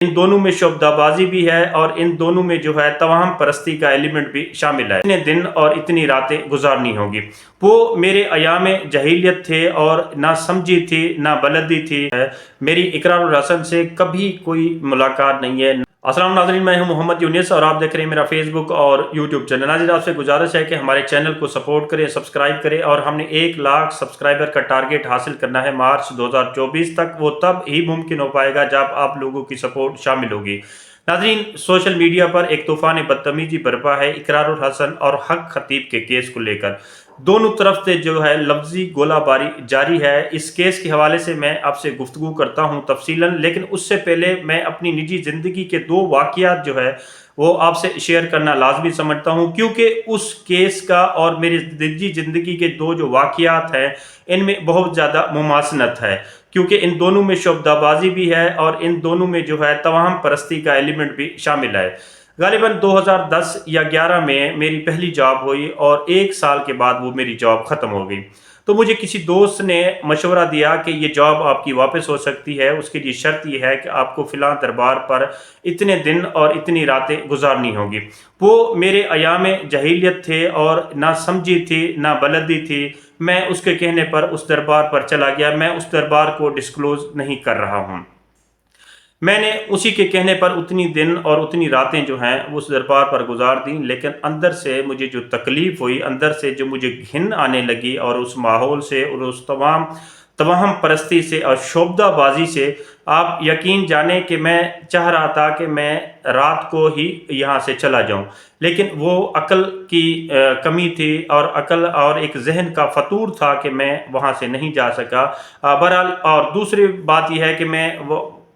इन दोनों में शोबदाबाजी भी है और इन दोनों में जो है तवाहम परस्ती का एलिमेंट भी शामिल है। इतने दिन और इतनी रातें गुजारनी होगी। वो मेरे अयाम जहीलियत थे और ना समझी थी ना बलदी थी। मेरी इकरारुल हसन से कभी कोई मुलाकात नहीं है। अस्सलाम नाज़रीन, मैं हूं मोहम्मद यूनिस और आप देख रहे हैं मेरा फेसबुक और यूट्यूब चैनल। नाज़रीन, आपसे गुजारिश है कि हमारे चैनल को सपोर्ट करें, सब्सक्राइब करें और हमने 1 लाख सब्सक्राइबर का टारगेट हासिल करना है मार्च 2024 तक। वो तब ही मुमकिन हो पाएगा जब आप लोगों की सपोर्ट शामिल होगी। नाज़रीन, सोशल मीडिया पर एक तूफ़ान बदतमीजी बरपा है इकरारुल हसन और हक खतीब के केस को लेकर। दोनों तरफ से जो है लफ्जी गोलाबारी जारी है। इस केस के हवाले से मैं आपसे गुफ्तगू करता हूं तफसीलन, लेकिन उससे पहले मैं अपनी निजी ज़िंदगी के 2 वाक़यात जो है वो आपसे शेयर करना लाजमी समझता हूं, क्योंकि उस केस का और मेरी निजी ज़िंदगी के 2 जो वाक़यात हैं इनमें बहुत ज़्यादा मुमासनत है, क्योंकि इन दोनों में शोबदाबाजी भी है और इन दोनों में जो है तवाहम परस्ती का एलिमेंट भी शामिल है। गालिबन 2010 या 11 में मेरी पहली जॉब हुई और 1 साल के बाद वो मेरी जॉब ख़त्म हो गई। तो मुझे किसी दोस्त ने मशवरा दिया कि ये जॉब आपकी वापस हो सकती है, उसके लिए शर्त ये है कि आपको फ़िलहाल दरबार पर इतने दिन और इतनी रातें गुजारनी होगी। वो मेरे अयाम जहीलियत थे और ना समझी थी ना बलदी थी। मैं उसके कहने पर उस दरबार पर चला गया। मैं उस दरबार को डिस्क्लोज़ नहीं कर रहा हूँ। मैंने उसी के कहने पर उतनी दिन और उतनी रातें जो हैं वो उस दरबार पर गुजार दी, लेकिन अंदर से मुझे जो तकलीफ़ हुई, अंदर से जो मुझे घिन आने लगी और उस माहौल से और उस तवाहम परस्ती से और शोबदाबाजी से, आप यकीन जाने कि मैं चाह रहा था कि मैं रात को ही यहाँ से चला जाऊँ, लेकिन वो अकल की कमी थी और अकल और एक जहन का फतूर था कि मैं वहाँ से नहीं जा सका। बहरहाल, और दूसरी बात यह है कि मैं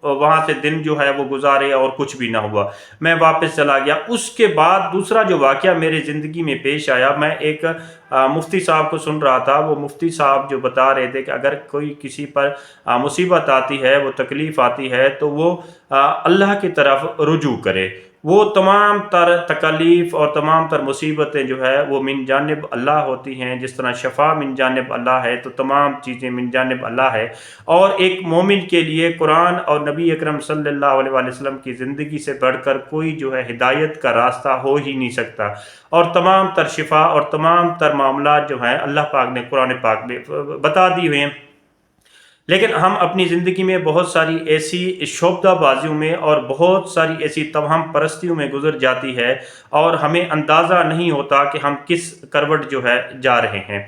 वहाँ से दिन जो है वो गुजारे और कुछ भी ना हुआ, मैं वापस चला गया। उसके बाद दूसरा जो वाक़या मेरे ज़िंदगी में पेश आया, मैं एक मुफ्ती साहब को सुन रहा था। वो मुफ्ती साहब जो बता रहे थे कि अगर कोई किसी पर मुसीबत आती है, वो तकलीफ़ आती है, तो वो अल्लाह की तरफ रुजू करे। वो तमाम तर तकलीफ़ और तमाम तर मुसीबतें जो है वो मिन जानिब अल्लाह होती हैं। जिस तरह शफ़ा मिन जानिब अल्लाह है, तो तमाम चीज़ें मिन जानिब अल्लाह है। और एक मोमिन के लिए कुरान और नबी अकरम सल्लल्लाहु अलैहि वसल्लम की ज़िंदगी से बढ़कर कोई जो है हिदायत का रास्ता हो ही नहीं सकता। और तमाम तर शिफा और तमाम तर मामलात जो हैं अल्लाह पाक ने कुरान पाक में बता दी हुए हैं। लेकिन हम अपनी ज़िंदगी में बहुत सारी ऐसी शोबदाबाजियों में और बहुत सारी ऐसी तवाहम परस्तियों में गुजर जाती है और हमें अंदाज़ा नहीं होता कि हम किस करवट जो है जा रहे हैं।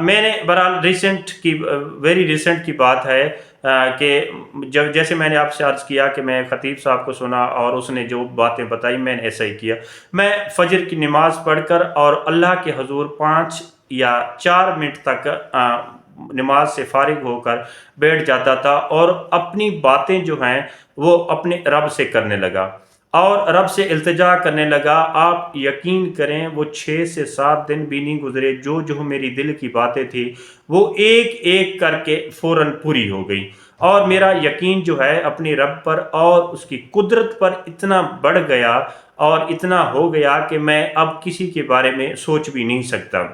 मैंने बहरहाल वेरी रिसेंट की बात है कि जब जैसे मैंने आपसे अर्ज़ किया कि मैं ख़तीब साहब को सुना और उसने जो बातें बताई मैंने ऐसा ही किया। मैं फ़जर की नमाज़ पढ़कर और अल्लाह के हुज़ूर 5 या 4 मिनट तक नमाज से फारिग होकर बैठ जाता था और अपनी बातें जो हैं वो अपने रब से करने लगा और रब से इल्तिजा करने लगा। आप यकीन करें, वो 6 से 7 दिन भी नहीं गुजरे, जो जो मेरी दिल की बातें थी वो एक एक करके फ़ौरन पूरी हो गई। और मेरा यकीन जो है अपने रब पर और उसकी कुदरत पर इतना बढ़ गया और इतना हो गया कि मैं अब किसी के बारे में सोच भी नहीं सकता।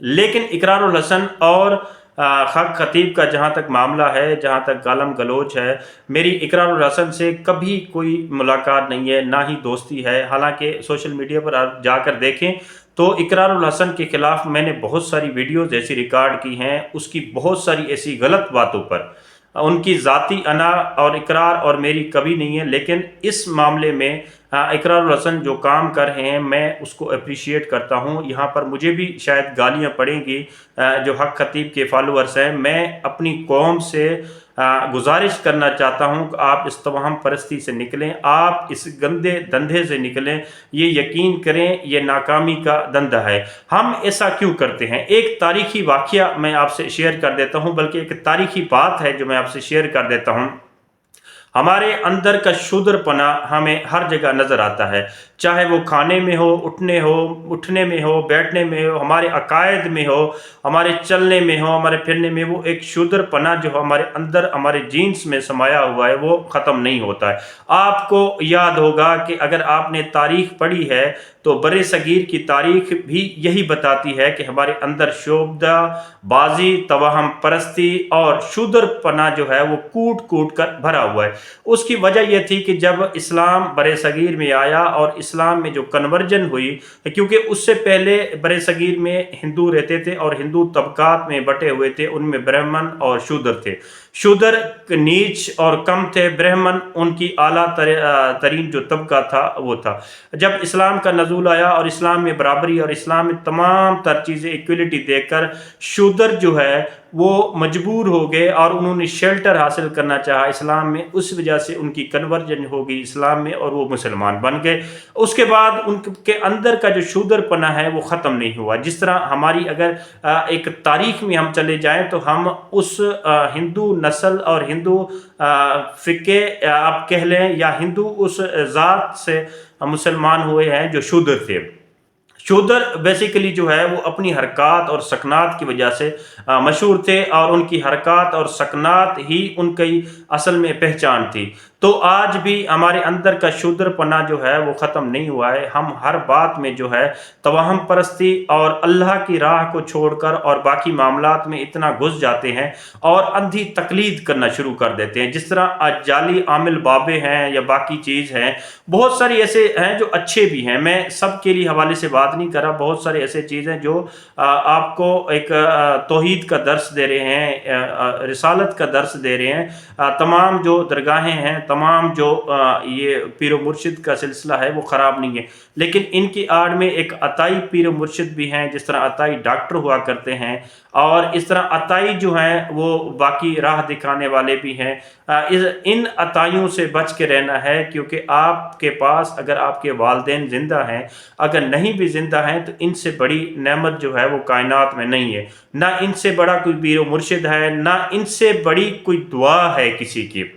लेकिन इकरारुल हसन और हक खतीब का जहाँ तक मामला है, जहाँ तक गालम गलोच है, मेरी इकरारुल हसन से कभी कोई मुलाकात नहीं है, ना ही दोस्ती है। हालांकि सोशल मीडिया पर आप जाकर देखें तो इकरारुल हसन के ख़िलाफ़ मैंने बहुत सारी वीडियोज़ ऐसी रिकॉर्ड की हैं, उसकी बहुत सारी ऐसी गलत बातों पर। उनकी ज़ाती अना और इकरार और मेरी कभी नहीं है, लेकिन इस मामले में इकरारुल हसन जो काम कर रहे हैं मैं उसको अप्रिशिएट करता हूँ। यहाँ पर मुझे भी शायद गालियाँ पड़ेंगी, जो हक खतीब के फॉलोअर्स हैं। मैं अपनी कौम से गुजारिश करना चाहता हूँ कि आप इस तवाहम परस्ती से निकलें, आप इस गंदे धंधे से निकलें। ये यकीन करें, ये नाकामी का धंधा है। हम ऐसा क्यों करते हैं? एक तारीखी वाक़या मैं आपसे शेयर कर देता हूँ, बल्कि एक तारीखी बात है जो मैं आपसे शेयर कर देता हूँ। हमारे अंदर का शूद्रपना हमें हर जगह नज़र आता है। चाहे वो खाने में हो, उठने में हो, बैठने में हो, हमारे अकायद में हो, हमारे चलने में हो, हमारे फिरने में, वो एक शूद्रपना जो हमारे अंदर हमारे जीन्स में समाया हुआ है वो ख़त्म नहीं होता है। आपको याद होगा कि अगर आपने तारीख़ पढ़ी है तो बरे सगीर की तारीख़ भी यही बताती है कि हमारे अंदर शोबदा बाजी, तवाहम परस्ती और शूद्रपना जो है वो कूट कूट कर भरा हुआ है। उसकी वजह यह थी कि जब इस्लाम बरे सगीर में आया और इस्लाम में जो कन्वर्जन हुई, क्योंकि उससे पहले बरे सगीर में हिंदू रहते थे और हिंदू तबकात में बटे हुए थे, उनमें ब्राह्मण और शूद्र थे। शूद्र नीच और कम थे, ब्राह्मण उनकी आला तरीन जो तबका था वो था। जब इस्लाम का नज़ूल आया और इस्लाम में बराबरी और इस्लाम में तमाम तर चीज़ें इक्वलिटी देकर शूद्र जो है वो मजबूर हो गए और उन्होंने शेल्टर हासिल करना चाहा इस्लाम में, उस वजह से उनकी कन्वर्जन हो गई इस्लाम में और वो मुसलमान बन गए। उसके बाद उनके अंदर का जो शूद्रपना है वो ख़त्म नहीं हुआ। जिस तरह हमारी अगर एक तारीख़ में हम चले जाएं तो हम उस हिंदू नस्ल और हिंदू फ़िके आप कह लें या हिंदू उस ज़ात से मुसलमान हुए हैं जो शूद्र थे। शूद्र बेसिकली जो है वो अपनी हरकत और सकनात की वजह से मशहूर थे और उनकी हरकत और सकनात ही उनकी असल में पहचान थी। तो आज भी हमारे अंदर का शूद्रपना जो है वो ख़त्म नहीं हुआ है। हम हर बात में जो है तवाहम परस्ती और अल्लाह की राह को छोड़कर और बाकी मामलात में इतना घुस जाते हैं और अंधी तकलीद करना शुरू कर देते हैं। जिस तरह आज जाली आमिल बाबे हैं या बाकी चीज़ हैं, बहुत सारी ऐसे हैं जो अच्छे भी हैं, मैं सब के लिए हवाले से बात नहीं कर रहा। बहुत सारे ऐसे चीज़ हैं जो आपको एक तौहीद का दर्स दे रहे हैं, रिसालत का दर्स दे रहे हैं। तमाम जो दरगाहें हैं, तमाम जो ये पीर व मुर्शिद का सिलसिला है वो ख़राब नहीं है, लेकिन इनकी आड़ में एक अताई पीर व मुर्शिद भी हैं। जिस तरह अताई डॉक्टर हुआ करते हैं और इस तरह अताई जो हैं वो बाकी राह दिखाने वाले भी हैं। इन अताइयों से बच के रहना है, क्योंकि आपके पास अगर आपके वालिदैन ज़िंदा हैं, अगर नहीं भी ज़िंदा हैं तो इनसे बड़ी नेमत जो है वो कायनात में नहीं है। ना इनसे बड़ा कोई पीर व मुर्शिद है, ना इनसे बड़ी कोई दुआ है किसी की।